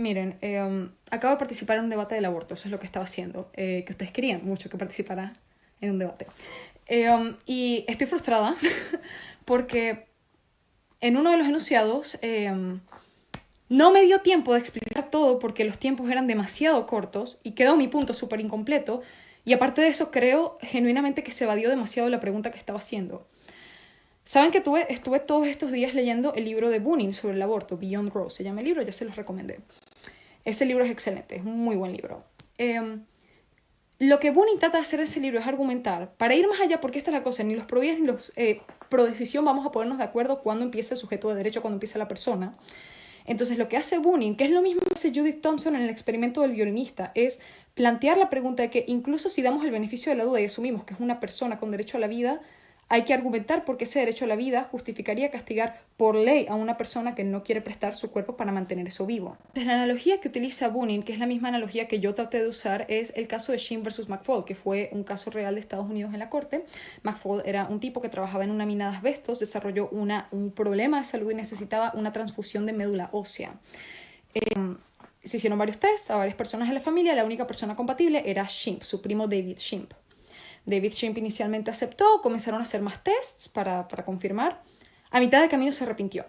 Miren, acabo de participar en un debate del aborto, eso es lo que estaba haciendo, que ustedes querían mucho que participara en un debate. Y estoy frustrada porque en uno de los enunciados no me dio tiempo de explicar todo porque los tiempos eran demasiado cortos y quedó mi punto súper incompleto. Y aparte de eso, creo genuinamente que se evadió demasiado la pregunta que estaba haciendo. Saben que estuve todos estos días leyendo el libro de Bunin sobre el aborto, Beyond Grow, se llama el libro, ya se los recomendé. Ese libro es excelente, es un muy buen libro. Lo que Bunin trata de hacer en ese libro es argumentar, para ir más allá, porque esta es la cosa, ni los pro-vida ni los pro-decisión vamos a ponernos de acuerdo cuándo empieza el sujeto de derecho, cuándo empieza la persona. Entonces lo que hace Bunin, que es lo mismo que hace Judith Thompson en el experimento del violinista, es plantear la pregunta de que incluso si damos el beneficio de la duda y asumimos que es una persona con derecho a la vida, hay que argumentar por qué ese derecho a la vida justificaría castigar por ley a una persona que no quiere prestar su cuerpo para mantener eso vivo. Entonces, la analogía que utiliza Bunin, que es la misma analogía que yo traté de usar, es el caso de Schimm versus McFaul, que fue un caso real de Estados Unidos en la corte. McFaul era un tipo que trabajaba en una mina de asbestos, desarrolló un problema de salud y necesitaba una transfusión de médula ósea. Se hicieron varios tests a varias personas de la familia, la única persona compatible era Schimm, su primo David Schimm. David Schimm inicialmente aceptó, comenzaron a hacer más tests para confirmar. A mitad de camino se arrepintió.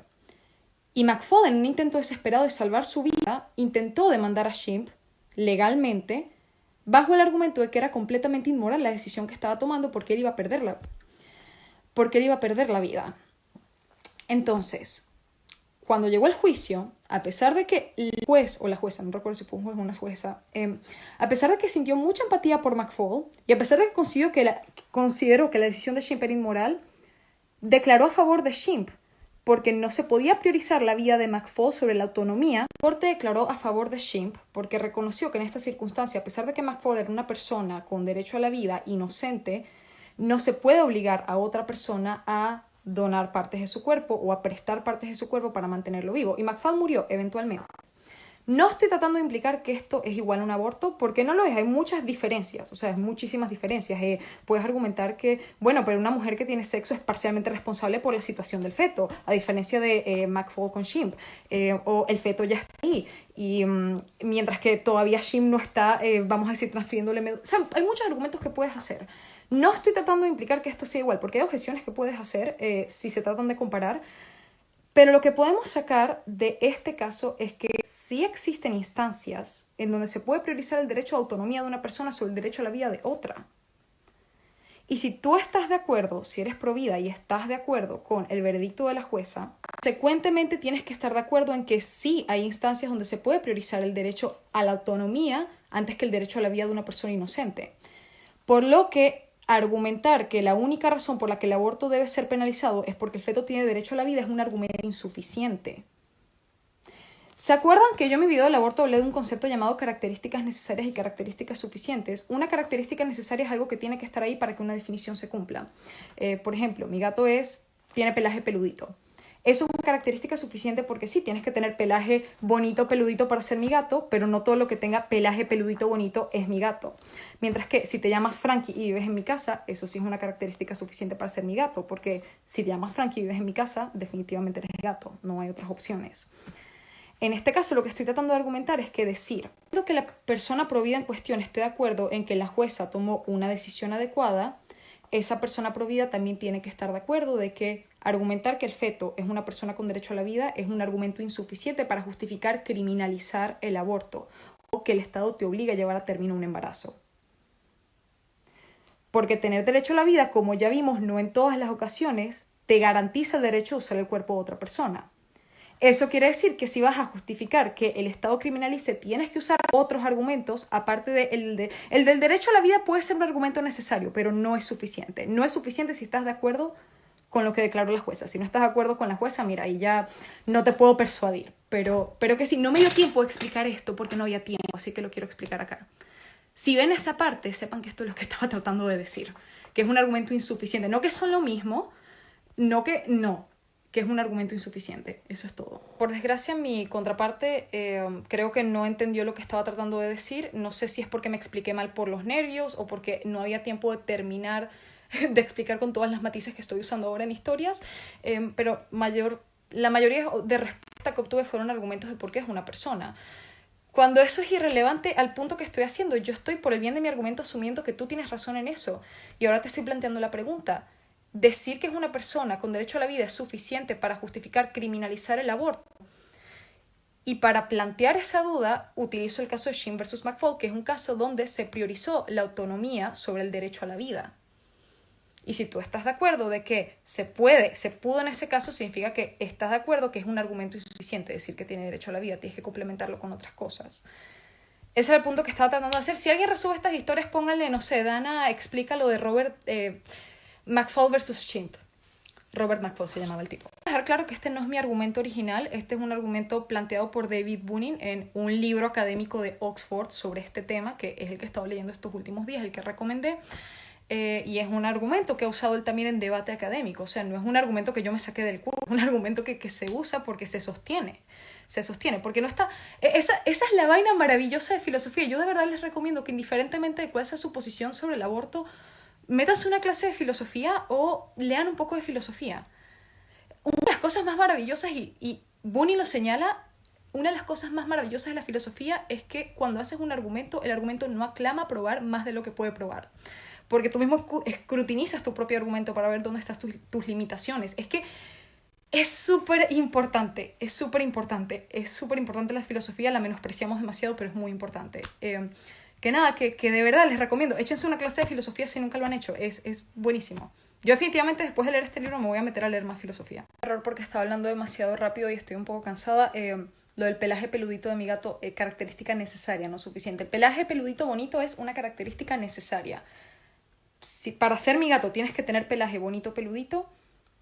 Y McFaul, en un intento desesperado de salvar su vida, intentó demandar a Schimm legalmente, bajo el argumento de que era completamente inmoral la decisión que estaba tomando porque él iba a perder la vida. Entonces, cuando llegó el juicio, a pesar de que el juez o la jueza, no recuerdo si fue un juez o una jueza, a pesar de que sintió mucha empatía por McFaul y a pesar de que consideró que la decisión de Schimm era inmoral, declaró a favor de Schimm porque no se podía priorizar la vida de McFaul sobre la autonomía. La corte declaró a favor de Schimm porque reconoció que en esta circunstancia, a pesar de que McFaul era una persona con derecho a la vida, inocente, no se puede obligar a otra persona a donar partes de su cuerpo o a prestar partes de su cuerpo para mantenerlo vivo. Y McFaul murió eventualmente. No estoy tratando de implicar que esto es igual a un aborto, porque no lo es. Hay muchas diferencias, o sea, hay muchísimas diferencias. Puedes argumentar que, bueno, pero una mujer que tiene sexo es parcialmente responsable por la situación del feto, a diferencia de McFaul con Schimm, o el feto ya está ahí, y mientras que todavía Schimm no está, vamos a decir, transfiriéndole médula. O sea, hay muchos argumentos que puedes hacer. No estoy tratando de implicar que esto sea igual, porque hay objeciones que puedes hacer si se tratan de comparar, pero lo que podemos sacar de este caso es que sí existen instancias en donde se puede priorizar el derecho a autonomía de una persona sobre el derecho a la vida de otra. Y si tú estás de acuerdo, si eres pro vida y estás de acuerdo con el veredicto de la jueza, consecuentemente tienes que estar de acuerdo en que sí hay instancias donde se puede priorizar el derecho a la autonomía antes que el derecho a la vida de una persona inocente. Por lo que argumentar que la única razón por la que el aborto debe ser penalizado es porque el feto tiene derecho a la vida es un argumento insuficiente. ¿Se acuerdan que yo en mi video del aborto hablé de un concepto llamado características necesarias y características suficientes? Una característica necesaria es algo que tiene que estar ahí para que una definición se cumpla. Por ejemplo, mi gato tiene pelaje peludito. Eso es una característica suficiente porque sí, tienes que tener pelaje bonito, peludito para ser mi gato, pero no todo lo que tenga pelaje peludito bonito es mi gato. Mientras que si te llamas Frankie y vives en mi casa, eso sí es una característica suficiente para ser mi gato, porque si te llamas Frankie y vives en mi casa, definitivamente eres mi gato, no hay otras opciones. En este caso, lo que estoy tratando de argumentar es que decir que la persona provida en cuestión esté de acuerdo en que la jueza tomó una decisión adecuada, esa persona provida también tiene que estar de acuerdo de que argumentar que el feto es una persona con derecho a la vida es un argumento insuficiente para justificar criminalizar el aborto o que el Estado te obliga a llevar a término un embarazo. Porque tener derecho a la vida, como ya vimos, no en todas las ocasiones, te garantiza el derecho a usar el cuerpo de otra persona. Eso quiere decir que si vas a justificar que el Estado criminalice, tienes que usar otros argumentos, aparte el del derecho a la vida puede ser un argumento necesario, pero no es suficiente. No es suficiente si estás de acuerdo con lo que declaró la jueza. Si no estás de acuerdo con la jueza, mira, ahí ya no te puedo persuadir. Pero que sí, no me dio tiempo de explicar esto porque no había tiempo, así que lo quiero explicar acá. Si ven esa parte, sepan que esto es lo que estaba tratando de decir, que es un argumento insuficiente. No que son lo mismo, que es un argumento insuficiente. Eso es todo. Por desgracia, mi contraparte creo que no entendió lo que estaba tratando de decir. No sé si es porque me expliqué mal por los nervios o porque no había tiempo de terminar de explicar con todas las matices que estoy usando ahora en historias, pero la mayoría de respuestas que obtuve fueron argumentos de por qué es una persona. cuando eso es irrelevante al punto que estoy haciendo. Yo estoy por el bien de mi argumento asumiendo que tú tienes razón en eso. Y ahora te estoy planteando la pregunta. ¿Decir que es una persona con derecho a la vida es suficiente para justificar criminalizar el aborto? Y para plantear esa duda, utilizo el caso de Shin versus McFaul, que es un caso donde se priorizó la autonomía sobre el derecho a la vida. Y si tú estás de acuerdo de que se pudo en ese caso, significa que estás de acuerdo que es un argumento insuficiente decir que tiene derecho a la vida, tienes que complementarlo con otras cosas. Ese es el punto que estaba tratando de hacer. Si alguien resuelve estas historias, pónganle, no sé, Dana, explica lo de Robert McFaul versus Chimp. Robert McFaul se llamaba el tipo. Dejar claro que este no es mi argumento original, este es un argumento planteado por David Bunin en un libro académico de Oxford sobre este tema, que es el que he estado leyendo estos últimos días, el que recomendé. Y es un argumento que ha usado él también en debate académico, o sea, no es un argumento que yo me saqué del culo, es un argumento que se usa porque se sostiene, porque no está... Esa es la vaina maravillosa de filosofía. Yo de verdad les recomiendo que indiferentemente de cuál sea su posición sobre el aborto, métanse una clase de filosofía o lean un poco de filosofía. Una de las cosas más maravillosas, y Bunin lo señala, una de las cosas más maravillosas de la filosofía es que cuando haces un argumento, el argumento no aclama probar más de lo que puede probar. Porque tú mismo escrutinizas tu propio argumento para ver dónde están tus limitaciones. Es que es súper importante la filosofía, la menospreciamos demasiado, pero es muy importante. Que nada, que de verdad les recomiendo, échense una clase de filosofía si nunca lo han hecho, es buenísimo. Yo definitivamente después de leer este libro me voy a meter a leer más filosofía. Error porque estaba hablando demasiado rápido y estoy un poco cansada. Lo del pelaje peludito de mi gato, característica necesaria, no suficiente. El pelaje peludito bonito es una característica necesaria. Si para ser mi gato tienes que tener pelaje bonito peludito,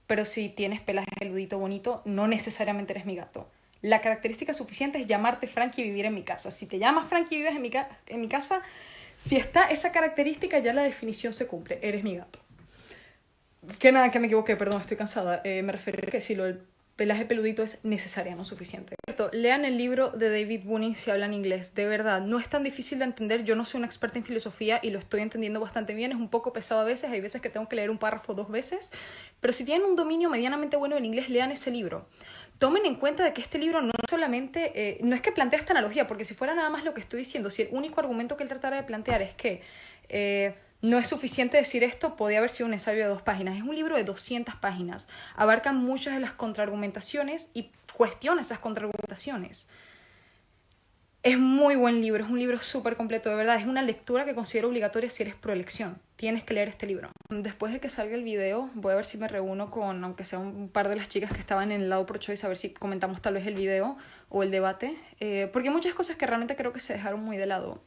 pero si tienes pelaje peludito bonito, no necesariamente eres mi gato. La característica suficiente es llamarte Frankie y vivir en mi casa. Si te llamas Frankie y vives en mi casa, si está esa característica, ya la definición se cumple. Eres mi gato. Que nada, que me equivoqué, perdón, estoy cansada. Me refiero a que si lo del pelaje peludito es necesaria, no suficiente. Lean el libro de David Bunin si hablan inglés. De verdad, no es tan difícil de entender. Yo no soy una experta en filosofía y lo estoy entendiendo bastante bien. Es un poco pesado a veces. Hay veces que tengo que leer un párrafo 2 veces. Pero si tienen un dominio medianamente bueno en inglés, lean ese libro. Tomen en cuenta de que este libro no solamente... no es que plantea esta analogía, porque si fuera nada más lo que estoy diciendo, si el único argumento que él tratara de plantear es que... no es suficiente decir esto, podía haber sido un ensayo de 2 páginas. Es un libro de 200 páginas. Abarca muchas de las contraargumentaciones y cuestiona esas contraargumentaciones. Es muy buen libro, es un libro súper completo, de verdad. Es una lectura que considero obligatoria si eres proelección. Tienes que leer este libro. Después de que salga el video, voy a ver si me reúno con, aunque sea un par de las chicas que estaban en el lado pro choice, a ver si comentamos tal vez el video o el debate. Porque hay muchas cosas que realmente creo que se dejaron muy de lado.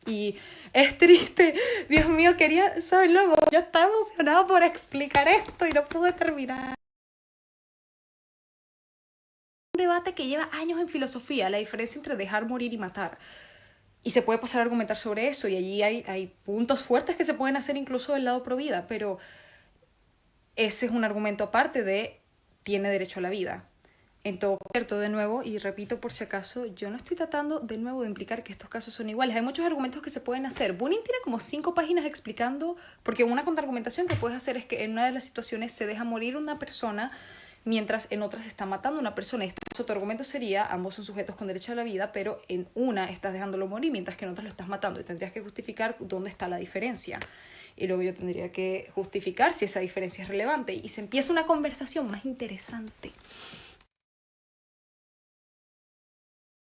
Y es triste, Dios mío, quería saberlo. Yo estaba emocionada por explicar esto y no pude terminar. Un debate que lleva años en filosofía, la diferencia entre dejar morir y matar. Y se puede pasar a argumentar sobre eso, y allí hay puntos fuertes que se pueden hacer incluso del lado pro vida, pero ese es un argumento aparte de tiene derecho a la vida. En todo cierto, de nuevo, y repito por si acaso, yo no estoy tratando de nuevo de implicar que estos casos son iguales. Hay muchos argumentos que se pueden hacer. Bunin tiene como 5 páginas explicando, porque una contraargumentación que puedes hacer es que en una de las situaciones se deja morir una persona, mientras en otras se está matando una persona. Este otro argumento sería, ambos son sujetos con derecho a la vida, pero en una estás dejándolo morir, mientras que en otras lo estás matando. Y tendrías que justificar dónde está la diferencia. Y luego yo tendría que justificar si esa diferencia es relevante. Y se empieza una conversación más interesante.